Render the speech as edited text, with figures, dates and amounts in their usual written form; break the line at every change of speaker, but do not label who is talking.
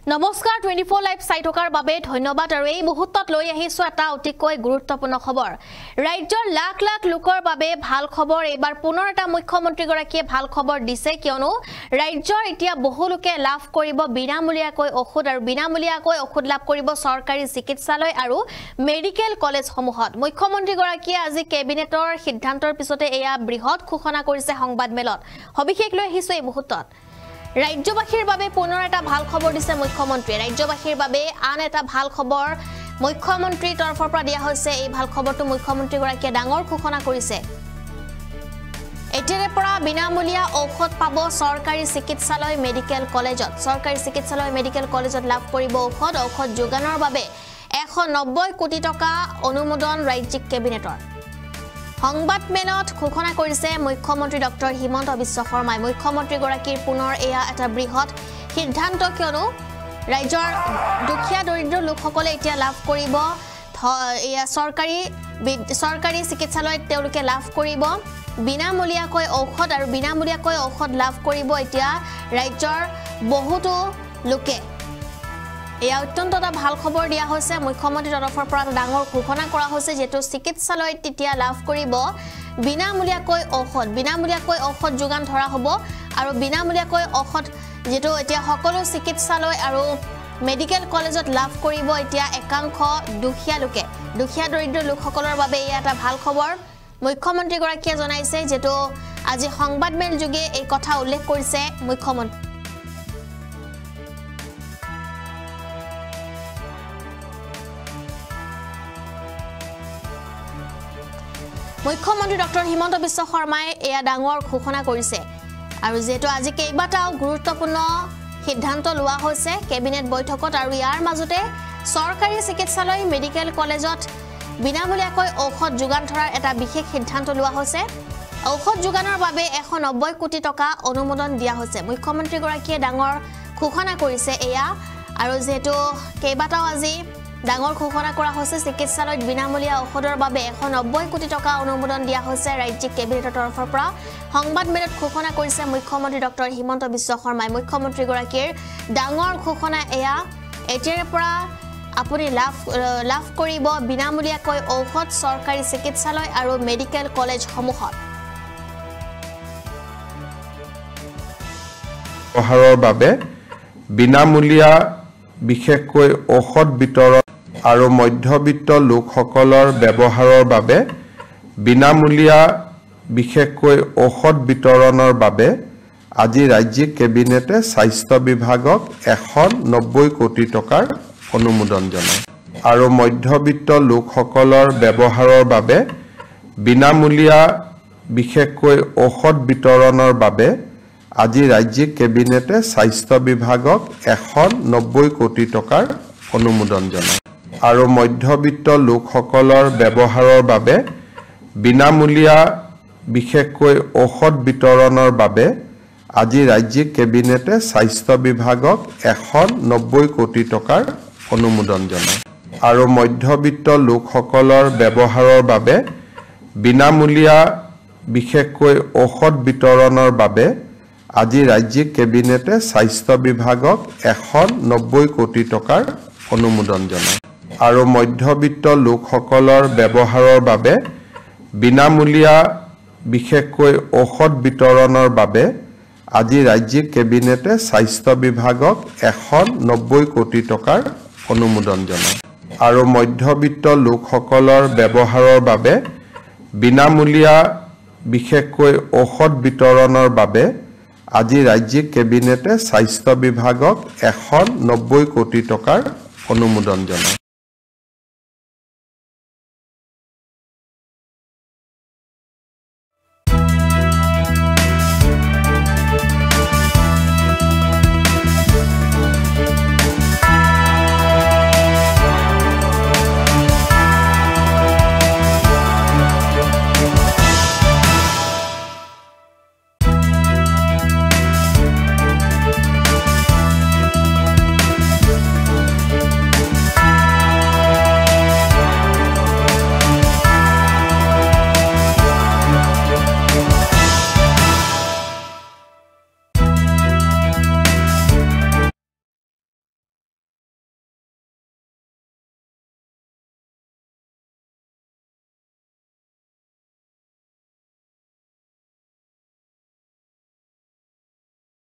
নমস্কাৰ 24 লাইভ চাই থকাৰ বাবে ধন্যবাদ আৰু এই মুহূৰ্তত লৈ আহিছো এটা অতিকৈ গুৰুত্বপূৰ্ণ খবৰ ৰাজ্যৰ লাখ লাখ লোকৰ বাবে ভাল খবৰ এবাৰ পুনৰ এটা মুখ্যমন্ত্ৰী গৰাকীয়ে ভাল খবৰ দিছে কিয়নো ৰাজ্যৰ এতিয়া বহু লোকে লাভ কৰিব বিনামূলীয়াকৈ ঔষধ আৰু বিনামূলীয়াকৈ ঔষধ লাভ কৰিব চৰকাৰী চিকিৎসালয় আৰু মেডিকেল কলেজ সমূহত মুখ্যমন্ত্ৰী গৰাকীয়ে আজি কেবিনেটৰ সিদ্ধান্তৰ পিছতে এয়া বৃহৎ ঘোষণা কৰিছে সংবাদ মেলত সবিশেষ লৈ আহিছো এই মুহূৰ্তত ৰাজ্যবাসীৰ বাবে পুনৰ এটা ভাল খবৰ দিছে মুখ্যমন্ত্ৰী ৰাজ্যবাসীৰ বাবে আন এটা ভাল খবৰ মুখ্যমন্ত্ৰীৰ তৰফৰ পৰা দিয়া হৈছে এই ভাল খবৰটো মুখ্যমন্ত্ৰী গৰাকীয়ে ডাঙৰ ঘোষণা কৰিছে এতিয়াৰে পৰা বিনামূলীয়া ঔষধ পাব চৰকাৰী চিকিৎসালয় মেডিকেল কলেজত লাভ কৰিব ঔষধ যোগানৰ বাবে 190 কোটি টকা অনুমোদন ৰাজ্যিক কেবিনেটৰ সংবাদ মেলত ঘোষণা কৰিছে মুখ্যমন্ত্ৰী ডক্টৰ হিমন্ত বিশ্ব শৰ্মাই মুখ্যমন্ত্ৰী গৰাকীৰ পুনৰ এয়া এটা বৃহৎ সিদ্ধান্ত কিয়নো ৰাজ্যৰ দুখীয়া দৰিদ্ৰ লোকসকলে এতিয়া লাভ কৰিব এয়া চৰকাৰী চিকিৎসালয়ত তেওঁলোকে লাভ কৰিব বিনামূলীয়াকৈ ঔষধ আৰু বিনামূলীয়াকৈ ঔষধ লাভ কৰিব এতিয়া ৰাজ্যৰ বহুতো লোকে এয়া অত্যন্ত এটা ভাল খবৰ দিয়া হৈছে মুখ্যমন্ত্ৰী তৰফৰ পৰা ডাঙৰ ঘোষণা কৰা হৈছে যেটো চিকিৎসালয়ত তেতিয়া লাভ কৰিব বিনামূলীয়াকৈ ঔষধ যোগান ধৰা হ'ব আৰু বিনামূলীয়াকৈ ঔষধ যেটো এতিয়া সকলো চিকিৎসালয় আৰু মেডিকেল কলেজত লাভ কৰিব এতিয়া একাংশ দুখীয়া দৰিদ্ৰ লোকসকলৰ বাবে এয়া এটা ভাল খবৰ মুখ্যমন্ত্ৰী গৰাকীয়ে জনাইছে যেটো আজি সংবাদ মেল যোগে এই কথা উল্লেখ কৰিছে মুখ্যমন্ত্ৰী ডক্টৰ হিমন্ত বিশ্ব শৰ্মাই এয়া ডাঙৰ ঘোষণা কৰিছে আৰু যেটো আজি কেইবাটাও গুৰুত্বপূৰ্ণ সিদ্ধান্ত লোৱা হৈছে কেবিনেট বৈঠকত আৰু ইয়াৰ মাজতে চৰকাৰী চিকিৎসালয় মেডিকেল কলেজত বিনামূলীয়াকৈ ঔষধ যোগান ধৰাৰ এটা বিশেষ সিদ্ধান্ত লোৱা হৈছে ঔষধ যোগানৰ বাবে 190 কোটি টকা অনুমোদন দিয়া হৈছে মুখ্যমন্ত্ৰী গৰাকীয়ে ডাঙৰ ঘোষণা কৰিছে এয়া আৰু যেটো কেইবাটাও আজি ডাঙৰ ঘোষণা কৰা হৈছে চিকিৎসালয়ত বিনামূলীয়া ঔষধৰ বাবে 190 কোটি টকা অনুমোদন দিয়া হৈছে ৰাজ্যিক কেবিনেটৰ তৰফৰ পৰা সংবাদ মেলত ঘোষণা কৰিছে মুখ্যমন্ত্ৰী ডক্টৰ হিমন্ত বিশ্ব শৰ্মাই মুখ্যমন্ত্ৰী গৰাকীৰ ডাঙৰ ঘোষণা এয়া এতিয়াৰে পৰা আপুনি লাভ কৰিব বিনামূলীয়াকৈ ঔষধ চৰকাৰী চিকিৎসালয় আৰু মেডিকেল কলেজ সমূহত
ব্যৱহাৰৰ বাবে বিনামূলীয়া বিশেষকৈ ঔষধ বিতৰণ আৰু মধ্যবিত্ত লোকসকলৰ ব্যৱহাৰৰ বাবে বিনামূলীয়া বিশেষকৈ ঔষধ বিতৰণৰ বাবে আজি ৰাজ্যিক কেবিনেটে স্বাস্থ্য বিভাগক 190 কোটি টকাৰ অনুমোদন জনায় আৰু মধ্যবিত্ত লোকসকলৰ ব্যৱহাৰৰ বাবে বিনামূলীয়া বিশেষকৈ ঔষধ বিতৰণৰ বাবে আজি ৰাজ্যিক কেবিনেটে স্বাস্থ্য বিভাগক 190 কোটি টকাৰ অনুমোদন জনায় আৰু মধ্যবিত্ত লোকসকলৰ ব্যৱহাৰৰ বাবে বিনামূলীয়া বিশেষকৈ ঔষধ বিতৰণৰ বাবে আজি ৰাজ্যিক কেবিনেটে স্বাস্থ্য বিভাগক 190 কোটি টকাৰ অনুমোদন জনায় আৰু মধ্যবিত্ত লোকসকলৰ ব্যৱহাৰৰ বাবে বিনামূলীয়া বিশেষকৈ ঔষধ বিতৰণৰ বাবে আজি ৰাজ্যিক কেবিনেটে স্বাস্থ্য বিভাগক 190 কোটি টকাৰ অনুমোদন জনায় আৰু মধ্যবিত্ত লোকসকলৰ ব্যৱহাৰৰ বাবে বিনামূলীয়া বিশেষকৈ ঔষধ বিতৰণৰ বাবে আজি ৰাজ্যিক কেবিনেটে স্বাস্থ্য বিভাগক 190 কোটি টকাৰ অনুমোদন জনায় আৰু মধ্যবিত্ত লোকসকলৰ ব্যৱহাৰৰ বাবে বিনামূলীয়া বিশেষকৈ ঔষধ বিতৰণৰ বাবে আজি ৰাজ্যিক কেবিনেটে স্বাস্থ্য বিভাগক 190 কোটি টকাৰ অনুমোদন জনায়